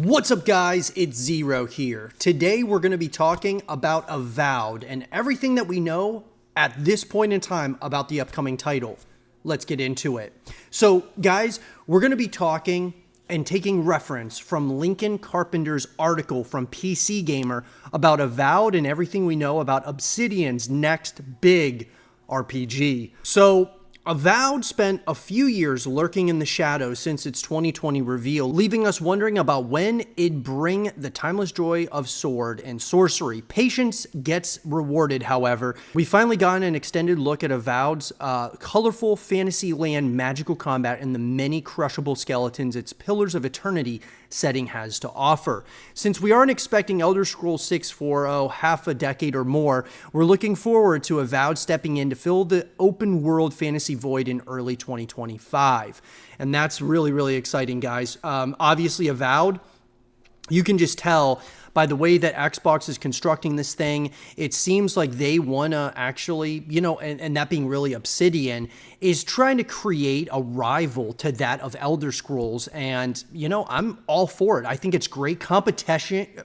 What's up guys, it's Zero here. Today we're going to be talking about Avowed and everything that we know at this point in time about the upcoming title. Let's get into it. So guys, we're going to be talking and taking reference from Lincoln Carpenter's article from PC Gamer about Avowed and everything we know about Obsidian's next big RPG. So Avowed spent a few years lurking in the shadows since its 2020 reveal, leaving us wondering about when it'd bring the timeless joy of sword and sorcery. Patience gets rewarded, however. We finally got an extended look at Avowed's colorful fantasy land magical combat and the many crushable skeletons its Pillars of Eternity setting has to offer. Since we aren't expecting Elder Scrolls 6 for half a decade or more, we're looking forward to Avowed stepping in to fill the open world fantasy void in early 2025. And that's really exciting, guys. Obviously Avowed, you can just tell by the way that Xbox is constructing this thing, it seems like they want to actually, and that being really Obsidian, is trying to create a rival to that of Elder Scrolls. And, I'm all for it. I think it's great. Competition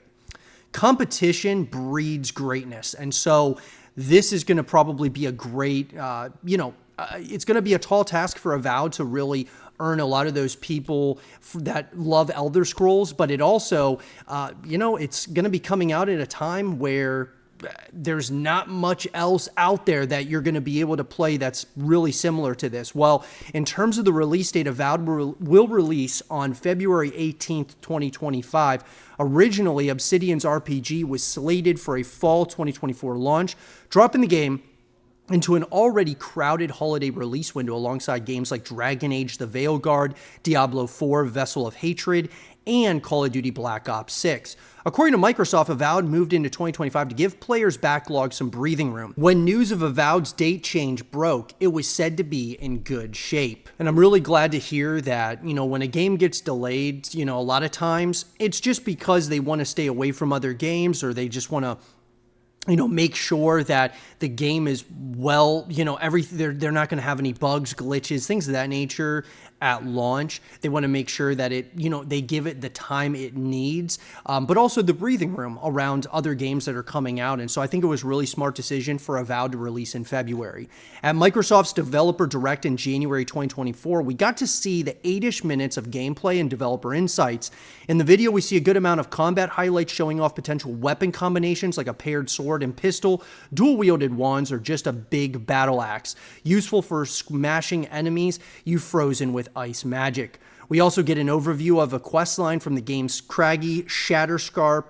breeds greatness. And so this is going to probably be a great, it's going to be a tall task for Avowed to really earn a lot of those people that love Elder Scrolls, but it also, it's going to be coming out at a time where there's not much else out there that you're going to be able to play that's really similar to this. Well, in terms of the release date, Avowed will release on February 18th, 2025. Originally, Obsidian's RPG was slated for a fall 2024 launch, dropping the game into an already crowded holiday release window alongside games like Dragon Age: The Veilguard, Diablo 4: Vessel of Hatred, and Call of Duty Black Ops 6. According to Microsoft, Avowed moved into 2025 to give players' backlog some breathing room. When news of Avowed's date change broke, it was said to be in good shape. And I'm really glad to hear that, when a game gets delayed, a lot of times it's just because they want to stay away from other games, or they just want to make sure that the game is well, they're not going to have any bugs, glitches, things of that nature at launch. They want to make sure that they give it the time it needs, but also the breathing room around other games that are coming out. And so I think it was a really smart decision for Avowed to release in February. At Microsoft's Developer Direct in January 2024, we got to see the 8-ish minutes of gameplay and developer insights. In the video, we see a good amount of combat highlights showing off potential weapon combinations like a paired sword and pistol, dual-wielded wands, or just a big battle axe, useful for smashing enemies you've frozen with ice magic. We also get an overview of a quest line from the game's craggy, Shatterscarp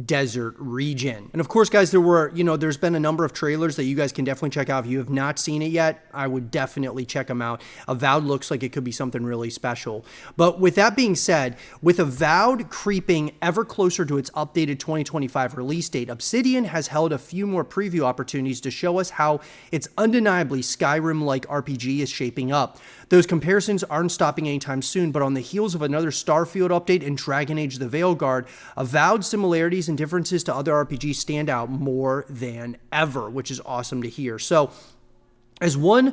desert region. And of course, guys, there's been a number of trailers that you guys can definitely check out. If you have not seen it yet, I would definitely check them out. Avowed looks like it could be something really special. But with that being said, with Avowed creeping ever closer to its updated 2025 release date, Obsidian has held a few more preview opportunities to show us how its undeniably Skyrim-like RPG is shaping up. Those comparisons aren't stopping anytime soon, but on the heels of another Starfield update and Dragon Age: The Veilguard, Avowed similarities and differences to other RPGs stand out more than ever, which is awesome to hear. So, as one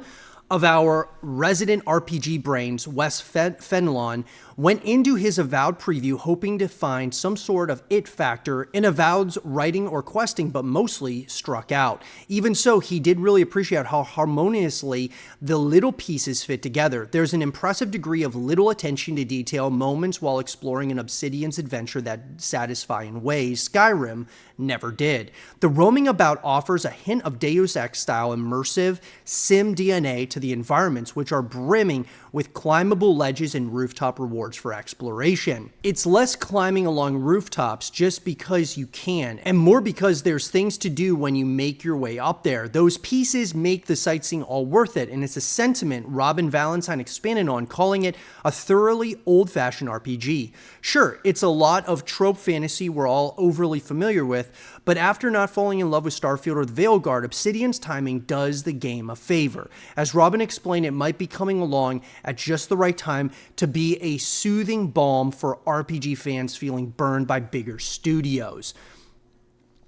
of our resident RPG brains, Wes Fenelon, went into his Avowed preview hoping to find some sort of it factor in Avowed's writing or questing, but mostly struck out. Even so, he did really appreciate how harmoniously the little pieces fit together. There's an impressive degree of little attention to detail moments while exploring an Obsidian's adventure that satisfy in ways Skyrim never did. The roaming about offers a hint of Deus Ex-style immersive sim DNA to the environments, which are brimming with climbable ledges and rooftop rewards for exploration. It's less climbing along rooftops just because you can, and more because there's things to do when you make your way up there. Those pieces make the sightseeing all worth it, and it's a sentiment Robin Valentine expanded on, calling it a thoroughly old-fashioned RPG. Sure, it's a lot of trope fantasy we're all overly familiar with, but after not falling in love with Starfield or the Veilguard, Obsidian's timing does the game a favor. As Robin explained, it might be coming along at just the right time to be a soothing balm for RPG fans feeling burned by bigger studios.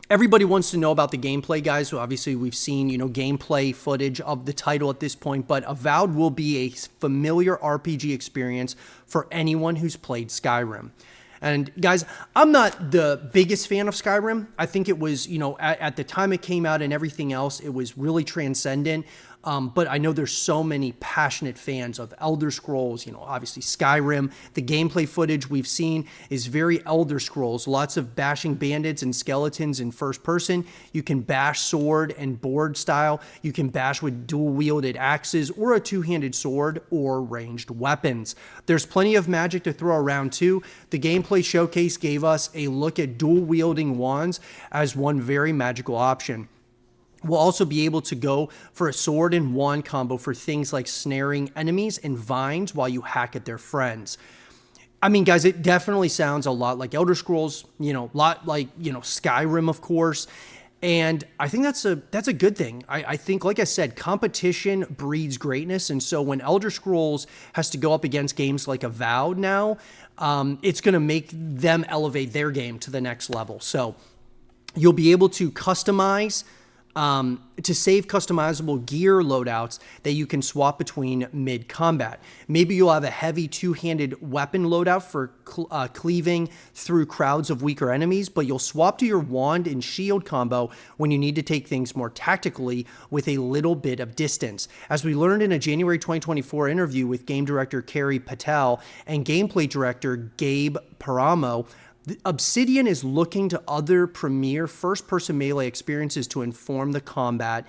Everybody wants to know about the gameplay, guys. So obviously we've seen, gameplay footage of the title at this point, but Avowed will be a familiar RPG experience for anyone who's played Skyrim. And guys, I'm not the biggest fan of Skyrim. I think it was, at the time it came out and everything else, it was really transcendent. But I know there's so many passionate fans of Elder Scrolls, obviously Skyrim. The gameplay footage we've seen is very Elder Scrolls. Lots of bashing bandits and skeletons in first person. You can bash sword and board style. You can bash with dual wielded axes or a two-handed sword or ranged weapons. There's plenty of magic to throw around too. The gameplay showcase gave us a look at dual wielding wands as one very magical option. We'll also be able to go for a sword and wand combo for things like snaring enemies and vines while you hack at their friends. I mean, guys, it definitely sounds a lot like Elder Scrolls, lot like, Skyrim, of course. And I think that's a good thing. I think, like I said, competition breeds greatness. And so when Elder Scrolls has to go up against games like Avowed now, it's going to make them elevate their game to the next level. So you'll be able to customize to save customizable gear loadouts that you can swap between mid-combat. Maybe you'll have a heavy two-handed weapon loadout for cleaving through crowds of weaker enemies, but you'll swap to your wand and shield combo when you need to take things more tactically with a little bit of distance. As we learned in a January 2024 interview with game director Carrie Patel and gameplay director Gabe Paramo, Obsidian is looking to other premier first-person melee experiences to inform the combat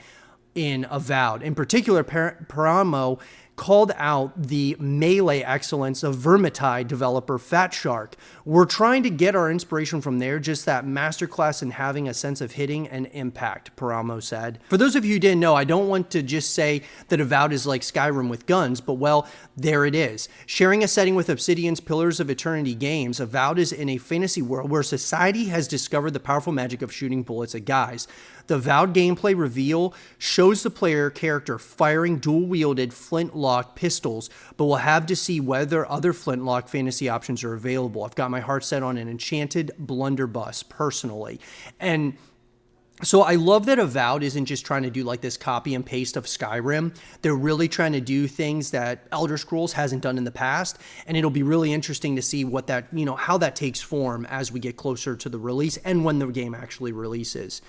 in Avowed. In particular, Paramo called out the melee excellence of Vermintide developer Fat Shark. We're trying to get our inspiration from there, just that masterclass in having a sense of hitting and impact, Paramo said. For those of you who didn't know, I don't want to just say that Avowed is like Skyrim with guns, but well, there it is. Sharing a setting with Obsidian's Pillars of Eternity games, Avowed is in a fantasy world where society has discovered the powerful magic of shooting bullets at guys. The Avowed gameplay reveal shows the player character firing dual-wielded flintlock pistols, but we'll have to see whether other flintlock fantasy options are available. I've got my heart set on an enchanted blunderbuss, personally. And so I love that Avowed isn't just trying to do like this copy and paste of Skyrim. They're really trying to do things that Elder Scrolls hasn't done in the past, and it'll be really interesting to see what that, how that takes form as we get closer to the release and when the game actually releases.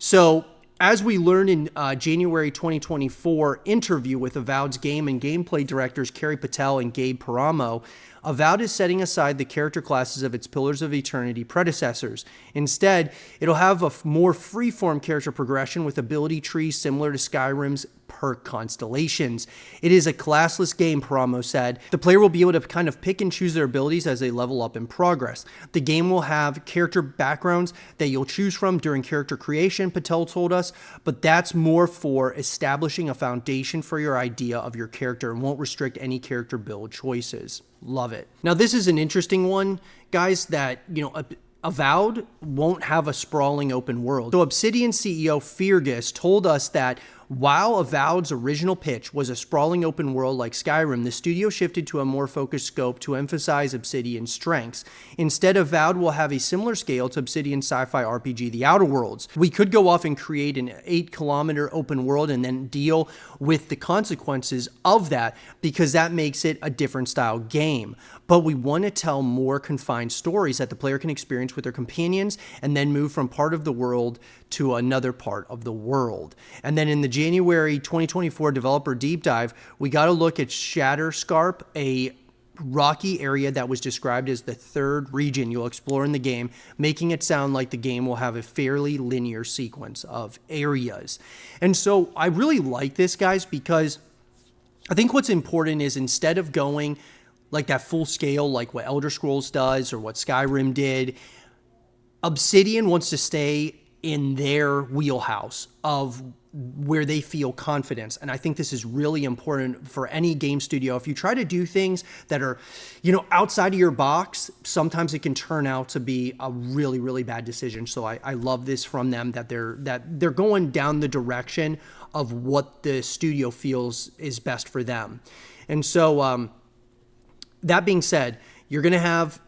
So, as we learned in January 2024 interview with Avowed's game and gameplay directors Carrie Patel and Gabe Paramo, Avowed is setting aside the character classes of its Pillars of Eternity predecessors. Instead, it'll have a more free-form character progression with ability trees similar to Skyrim's perk constellations. It is a classless game, Paramo said. The player will be able to kind of pick and choose their abilities as they level up in progress. The game will have character backgrounds that you'll choose from during character creation, Patel told us, but that's more for establishing a foundation for your idea of your character and won't restrict any character build choices. Love it. Now, this is an interesting one, guys, that, Avowed won't have a sprawling open world. So Obsidian CEO Fergus told us that while Avowed's original pitch was a sprawling open world like Skyrim, the studio shifted to a more focused scope to emphasize Obsidian's strengths. Instead, Avowed will have a similar scale to Obsidian's sci-fi RPG, The Outer Worlds. We could go off and create an 8-kilometer open world and then deal with the consequences of that because that makes it a different style game. But we want to tell more confined stories that the player can experience with their companions and then move from part of the world to another part of the world. And then in the January 2024 developer deep dive, we got a look at Shatterscarp, a rocky area that was described as the third region you'll explore in the game, making it sound like the game will have a fairly linear sequence of areas. And so I really like this, guys, because I think what's important is instead of going like that full scale, like what Elder Scrolls does or what Skyrim did, Obsidian wants to stay in their wheelhouse of where they feel confidence. And I think this is really important for any game studio. If you try to do things that are, outside of your box, sometimes it can turn out to be a really, really bad decision. So I love this from them, that they're going down the direction of what the studio feels is best for them. And so that being said, you're going to have,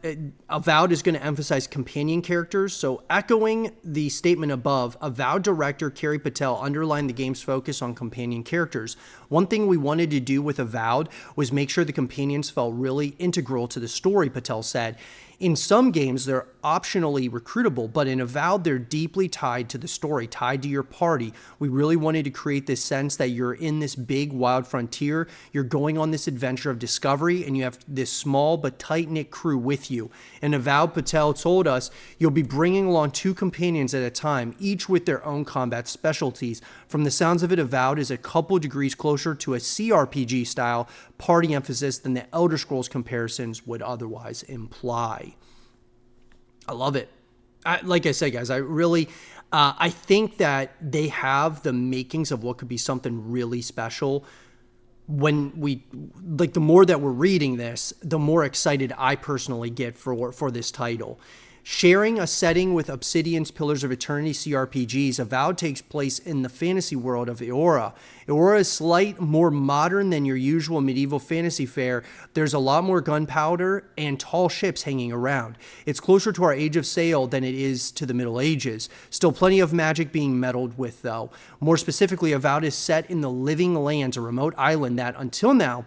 Avowed is going to emphasize companion characters. So echoing the statement above, Avowed director Carrie Patel underlined the game's focus on companion characters. One thing we wanted to do with Avowed was make sure the companions felt really integral to the story, Patel said. In some games, they're optionally recruitable, but in Avowed, they're deeply tied to the story, tied to your party. We really wanted to create this sense that you're in this big wild frontier, you're going on this adventure of discovery, and you have this small but tight-knit crew with you. And Avowed, Patel told us, you'll be bringing along 2 companions at a time, each with their own combat specialties. From the sounds of it, Avowed is a couple degrees closer to a CRPG-style party emphasis than the Elder Scrolls comparisons would otherwise imply. I love it. Like I said, guys, I think that they have the makings of what could be something really special. When the more that we're reading this, the more excited I personally get for this title. Sharing a setting with Obsidian's Pillars of Eternity CRPGs, Avowed takes place in the fantasy world of Eora. Eora is slightly more modern than your usual medieval fantasy fare. There's a lot more gunpowder and tall ships hanging around. It's closer to our Age of Sail than it is to the Middle Ages. Still plenty of magic being meddled with, though. More specifically, Avowed is set in the Living Lands, a remote island that, until now,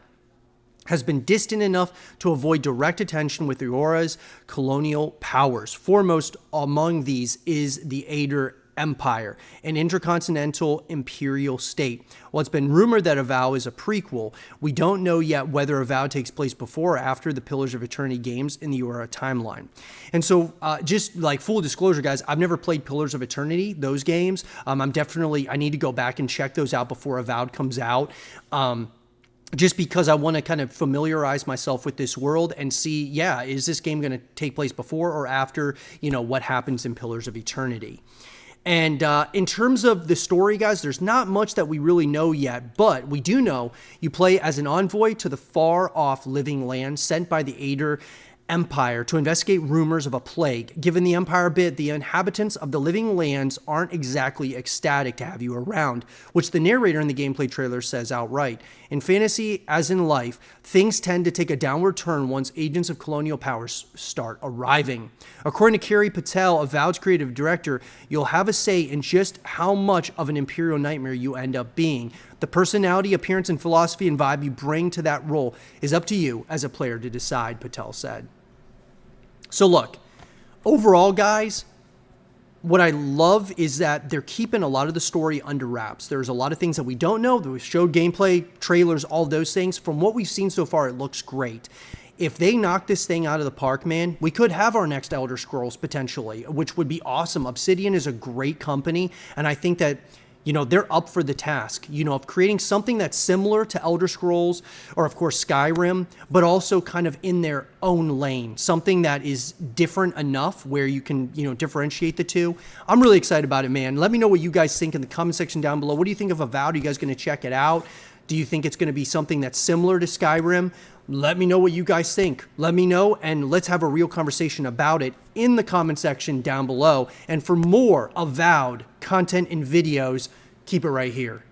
has been distant enough to avoid direct attention with Eora's colonial powers. Foremost among these is the Ader Empire, an intercontinental imperial state. While it's been rumored that Avowed is a prequel, we don't know yet whether Avowed takes place before or after the Pillars of Eternity games in the Eora timeline. And so, just like full disclosure, guys, I've never played Pillars of Eternity, those games. I need to go back and check those out before Avowed comes out. Just because I want to kind of familiarize myself with this world and see, is this game going to take place before or after, what happens in Pillars of Eternity. And in terms of the story, guys, there's not much that we really know yet, but we do know you play as an envoy to the far-off Living Land sent by the Ader Empire to investigate rumors of a plague. Given the Empire bit, the inhabitants of the Living Lands aren't exactly ecstatic to have you around, which the narrator in the gameplay trailer says outright. In fantasy, as in life, things tend to take a downward turn once agents of colonial powers start arriving. According to Carrie Patel, Avowed's creative director, you'll have a say in just how much of an imperial nightmare you end up being. The personality, appearance, and philosophy and vibe you bring to that role is up to you as a player to decide, Patel said. So look, overall, guys, what I love is that they're keeping a lot of the story under wraps. There's a lot of things that we don't know. We've showed gameplay, trailers, all those things. From what we've seen so far, it looks great. If they knock this thing out of the park, man, we could have our next Elder Scrolls potentially, which would be awesome. Obsidian is a great company, and I think that they're up for the task, of creating something that's similar to Elder Scrolls or, of course, Skyrim, but also kind of in their own lane, something that is different enough where you can, differentiate the two. I'm really excited about it, man. Let me know what you guys think in the comment section down below. What do you think of Avowed? Are you guys going to check it out? Do you think it's going to be something that's similar to Skyrim? Let me know what you guys think. Let me know, and let's have a real conversation about it in the comment section down below. And for more Avowed content and videos, keep it right here.